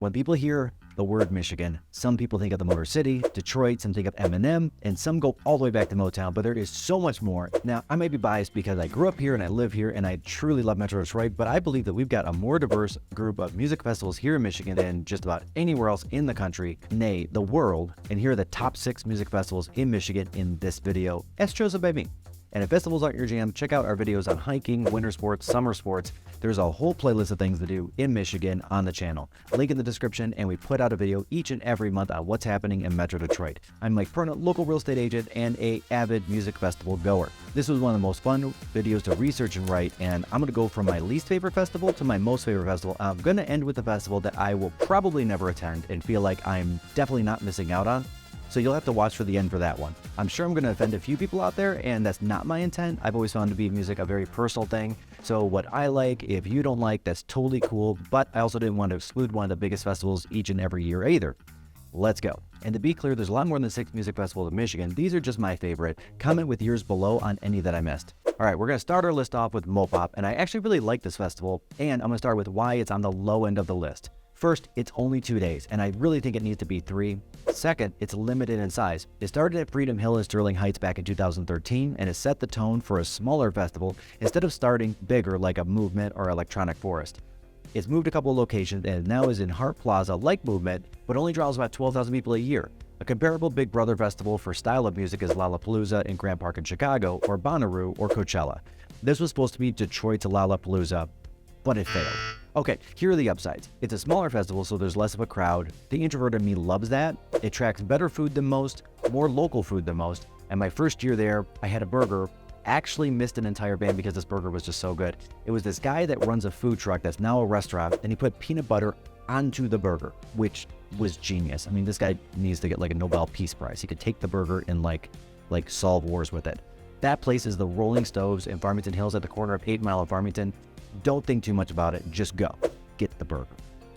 When people hear the word Michigan, some people think of the Motor City, Detroit, some think of Eminem, and some go all the way back to Motown, but there is so much more. Now, I may be biased because I grew up here and I live here and I truly love Metro Detroit, but I believe that we've got a more diverse group of music festivals here in Michigan than just about anywhere else in the country, nay, the world. And here are the top 6 music festivals in Michigan in this video, as chosen by me. And if festivals aren't your jam, check out our videos on hiking, winter sports, summer sports. There's a whole playlist of things to do in Michigan on the channel. Link in the description, and we put out a video each and every month on what's happening in Metro Detroit. I'm Mike Perna, local real estate agent and a avid music festival goer. This was one of the most fun videos to research and write, and I'm gonna go from my least favorite festival to my most favorite festival. I'm gonna end with a festival that I will probably never attend and feel like I'm definitely not missing out on. So you'll have to watch for the end for that one. I'm sure I'm going to offend a few people out there, and that's not my intent. I've always found to be music a very personal thing. So what I like, if you don't like, that's totally cool. But I also didn't want to exclude one of the biggest festivals each and every year either. Let's go. And to be clear, there's a lot more than 6 music festivals in Michigan. These are just my favorite. Comment with yours below on any that I missed. All right, we're going to start our list off with Mopop, and I actually really like this festival, and I'm going to start with why it's on the low end of the list. First, it's only 2 days, and I really think it needs to be 3. Second, it's limited in size. It started at Freedom Hill in Sterling Heights back in 2013, and has set the tone for a smaller festival instead of starting bigger like a Movement or Electronic Forest. It's moved a couple of locations and now is in Hart Plaza like Movement, but only draws about 12,000 people a year. A comparable Big Brother festival for style of music is Lollapalooza in Grant Park in Chicago, or Bonnaroo or Coachella. This was supposed to be Detroit's Lollapalooza, but it failed. Okay, here are the upsides. It's a smaller festival, so there's less of a crowd. The introvert in me loves that. It tracks better food than most, more local food than most. And my first year there, I had a burger. Actually missed an entire band because this burger was just so good. It was this guy that runs a food truck that's now a restaurant, and he put peanut butter onto the burger, which was genius. I mean, this guy needs to get like a Nobel Peace Prize. He could take the burger and like solve wars with it. That place is the Rolling Stoves in Farmington Hills at the corner of 8 Mile and Farmington. Don't think too much about it, just go. Get the burger.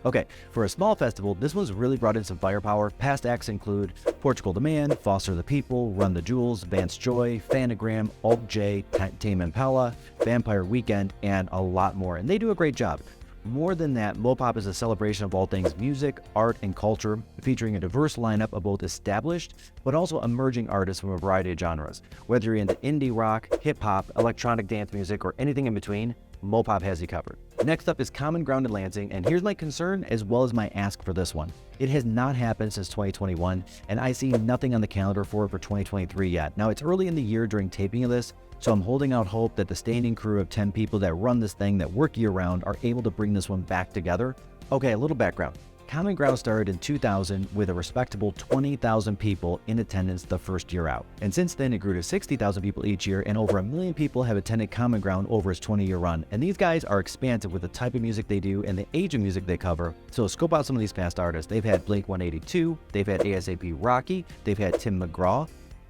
Okay, for a small festival, this one's really brought in some firepower. Past acts include Portugal Demand, Foster the People, Run the Jewels, Vance Joy, Fanagram, Alt J, Tame Impala, Vampire Weekend, and a lot more, and they do a great job. More than that, Mopop is a celebration of all things music, art, and culture, featuring a diverse lineup of both established but also emerging artists from a variety of genres. Whether you're into indie rock, hip-hop, electronic dance music, or anything in between, Mopop has you covered. Next up is Common Ground in Lansing, and here's my concern as well as my ask for this one. It has not happened since 2021, and I see nothing on the calendar for it for 2023 yet. Now, it's early in the year during taping of this, so I'm holding out hope that the standing crew of 10 people that run this thing that work year-round are able to bring this one back together. Okay, a little background. Common Ground started in 2000 with a respectable 20,000 people in attendance the first year out. And since then, it grew to 60,000 people each year, and over 1 million people have attended Common Ground over its 20-year run. And these guys are expansive with the type of music they do and the age of music they cover. So scope out some of these past artists. They've had Blink-182, they've had ASAP Rocky, they've had Tim McGraw,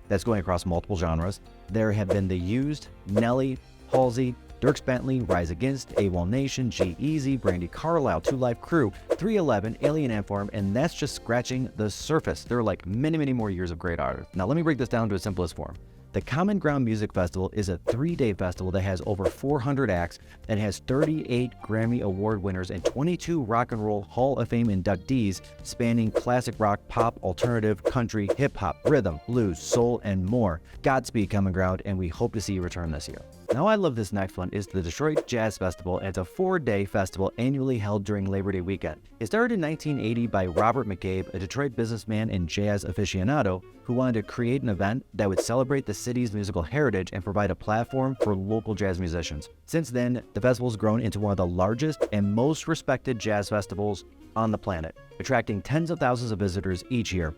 that's going across multiple genres. There have been The Used, Nelly, Halsey, Dierks Bentley, Rise Against, AWOL Nation, G-Eazy, Brandy Carlisle, 2 Live Crew, 311, Alien Ant Farm, and that's just scratching the surface. There are like many, many more years of great art. Now let me break this down to its simplest form. The Common Ground Music Festival is a 3-day festival that has over 400 acts and has 38 Grammy Award winners and 22 Rock and Roll Hall of Fame inductees spanning classic rock, pop, alternative, country, hip-hop, rhythm, blues, soul, and more. Godspeed, Common Ground, and we hope to see you return this year. Now I love this next one is the Detroit Jazz Festival, and it's a 4-day festival annually held during Labor Day weekend. It started in 1980 by Robert McCabe, a Detroit businessman and jazz aficionado who wanted to create an event that would celebrate the city's musical heritage and provide a platform for local jazz musicians. Since then, the festival's grown into one of the largest and most respected jazz festivals on the planet, attracting tens of thousands of visitors each year.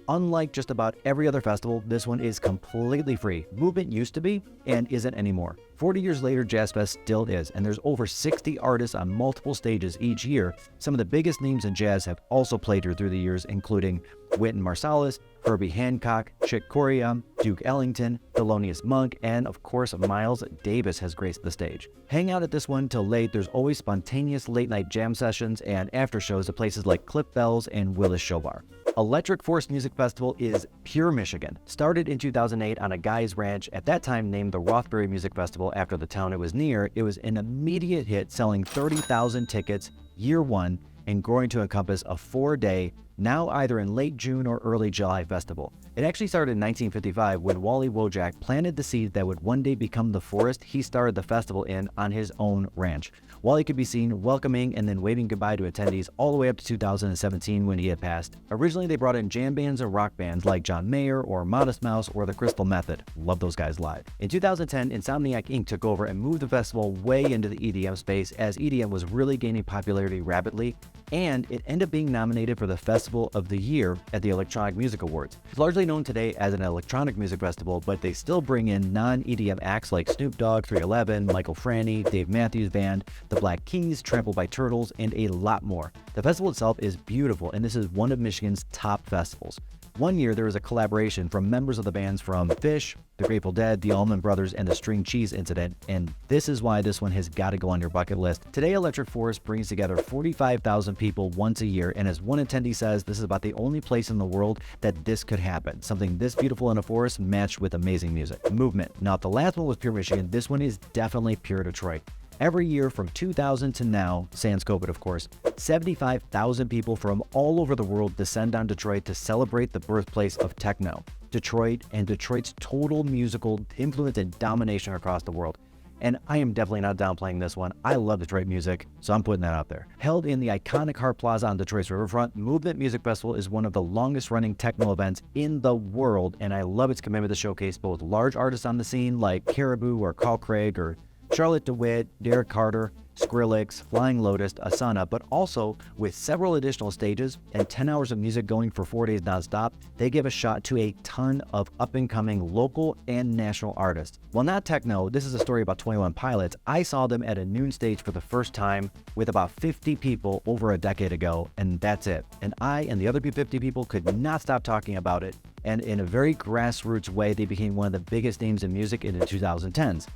Unlike just about every other festival, this one is completely free. Movement used to be and isn't anymore. 40 years later, Jazz Fest still is, and there's over 60 artists on multiple stages each year. Some of the biggest names in jazz have also played here through the years, including Wynton Marsalis, Herbie Hancock, Chick Corea, Duke Ellington, Thelonious Monk, and of course Miles Davis has graced the stage. Hang out at this one till late. There's always spontaneous late night jam sessions and after shows at places like Cliff Bell's and Willis Show Bar. Electric Force Music Festival is pure Michigan. Started in 2008 on a guy's ranch, at that time named the Rothbury Music Festival after the town it was near. It was an immediate hit, selling 30,000 tickets year one, and growing to encompass a 4-day, now either in late June or early July festival. It actually started in 1955 when Wally Wojak planted the seed that would one day become the forest he started the festival in on his own ranch. Wally could be seen welcoming and then waving goodbye to attendees all the way up to 2017 when he had passed. Originally, they brought in jam bands and rock bands like John Mayer or Modest Mouse or the Crystal Method. Love those guys live. In 2010, Insomniac Inc. took over and moved the festival way into the EDM space as EDM was really gaining popularity rapidly, and it ended up being nominated for the Festival of the Year at the Electronic Music Awards. It's largely known today as an electronic music festival, but they still bring in non-EDM acts like Snoop Dogg, 311, Michael Franti, Dave Matthews Band, The Black Keys, Trampled by Turtles, and a lot more. The festival itself is beautiful, and this is one of Michigan's top festivals. One year, there was a collaboration from members of the bands from Phish, The Grateful Dead, The Allman Brothers, and The String Cheese Incident, and this is why this one has got to go on your bucket list. Today, Electric Forest brings together 45,000 people once a year, and as one attendee says, this is about the only place in the world that this could happen. Something this beautiful in a forest matched with amazing music. Movement. Now, if the last one was pure Michigan, this one is definitely pure Detroit. Every year from 2000 to now, sans COVID of course, 75,000 people from all over the world descend on Detroit to celebrate the birthplace of techno, Detroit, and Detroit's total musical influence and domination across the world. And I am definitely not downplaying this one. I love Detroit music, so I'm putting that out there. Held in the iconic Hart Plaza on Detroit's riverfront, Movement Music Festival is one of the longest running techno events in the world, and I love its commitment to showcase both large artists on the scene like Caribou or Carl Craig or Charlotte DeWitt, Derek Carter, Skrillex, Flying Lotus, Asana, but also with several additional stages and 10 hours of music going for 4 days nonstop, they give a shot to a ton of up-and-coming local and national artists. While not techno, this is a story about 21 Pilots. I saw them at a noon stage for the first time with about 50 people over a decade ago, and that's it. And I and the other 50 people could not stop talking about it, and in a very grassroots way, they became one of the biggest names in music in the 2010s.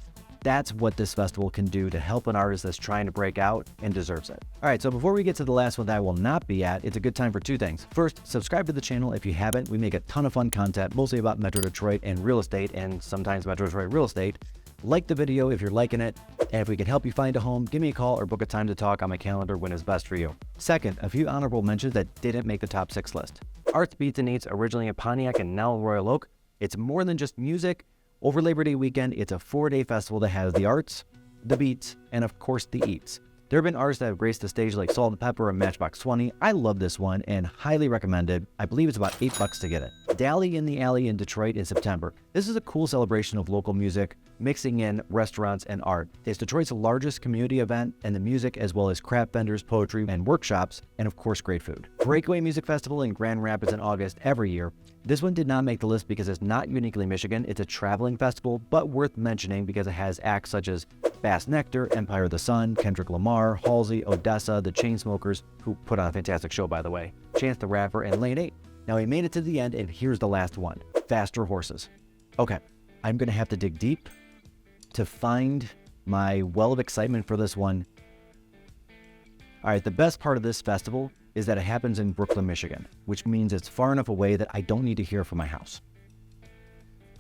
That's what this festival can do to help an artist that's trying to break out and deserves it. All right, so before we get to the last one that I will not be at, it's a good time for two things. First, subscribe to the channel if you haven't. We make a ton of fun content, mostly about Metro Detroit and real estate, and sometimes Metro Detroit real estate. Like the video if you're liking it, and if we can help you find a home, give me a call or book a time to talk on my calendar when it's best for you. Second, a few honorable mentions that didn't make the top 6 list. Arts Beats and Eats, originally in Pontiac and now in Royal Oak. It's more than just music. Over Labor Day weekend, it's a 4-day festival that has the arts, the beats, and of course the eats. There have been artists that have graced the stage like Salt and Pepper and Matchbox 20. I love this one and highly recommend it. I believe it's about $8 to get it. Dally in the Alley in Detroit in September. This is a cool celebration of local music, mixing in restaurants and art. It's Detroit's largest community event, and the music as well as craft vendors, poetry, and workshops, and of course great food. Breakaway Music Festival in Grand Rapids in August every year. This one did not make the list because it's not uniquely Michigan. It's a traveling festival, but worth mentioning because it has acts such as Bass Nectar, Empire of the Sun, Kendrick Lamar, Halsey, Odessa, the Chainsmokers, who put on a fantastic show by the way, Chance the Rapper, and Lane 8. Now we made it to the end, and here's the last one, Faster Horses. Okay, I'm gonna have to dig deep to find my well of excitement for this one. All right, the best part of this festival is that it happens in Brooklyn, Michigan, which means it's far enough away that I don't need to hear from my house.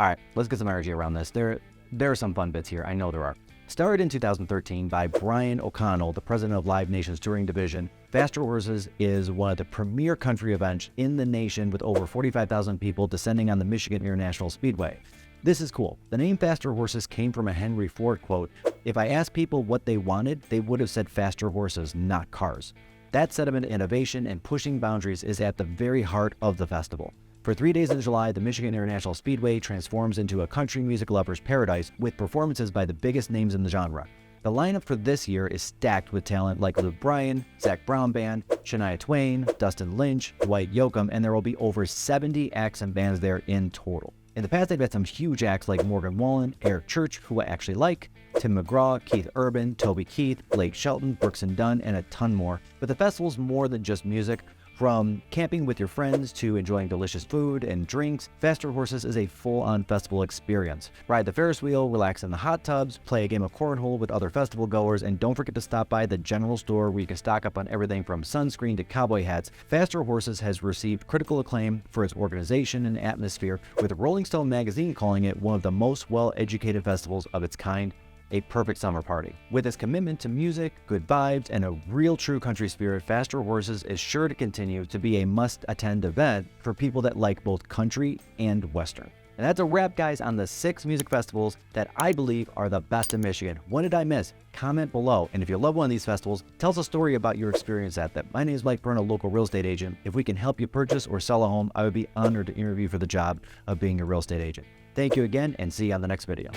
All right, let's get some energy around this. There are some fun bits here, I know there are. Started in 2013 by Brian O'Connell, the president of Live Nation's touring division, Faster Horses is one of the premier country events in the nation with over 45,000 people descending on the Michigan International Speedway. This is cool. The name Faster Horses came from a Henry Ford quote. If I asked people what they wanted, they would have said faster horses, not cars. That sentiment of innovation and pushing boundaries is at the very heart of the festival. For 3 days in July, the Michigan International Speedway transforms into a country music lover's paradise with performances by the biggest names in the genre. The lineup for this year is stacked with talent like Luke Bryan, Zach Brown Band, Shania Twain, Dustin Lynch, Dwight Yoakam, and there will be over 70 acts and bands there in total. In the past, they've had some huge acts like Morgan Wallen, Eric Church, who I actually like, Tim McGraw, Keith Urban, Toby Keith, Blake Shelton, Brooks and Dunn, and a ton more. But the festival's more than just music. From camping with your friends to enjoying delicious food and drinks, Faster Horses is a full-on festival experience. Ride the Ferris wheel, relax in the hot tubs, play a game of cornhole with other festival goers, and don't forget to stop by the general store where you can stock up on everything from sunscreen to cowboy hats. Faster Horses has received critical acclaim for its organization and atmosphere, with Rolling Stone magazine calling it one of the most well-educated festivals of its kind a perfect summer party. With its commitment to music, good vibes, and a real true country spirit, Faster Horses is sure to continue to be a must-attend event for people that like both country and Western. And that's a wrap, guys, on the 6 music festivals that I believe are the best in Michigan. What did I miss? Comment below. And if you love one of these festivals, tell us a story about your experience at them. My name is Mike Byrne, a local real estate agent. If we can help you purchase or sell a home, I would be honored to interview for the job of being a real estate agent. Thank you again, and see you on the next video.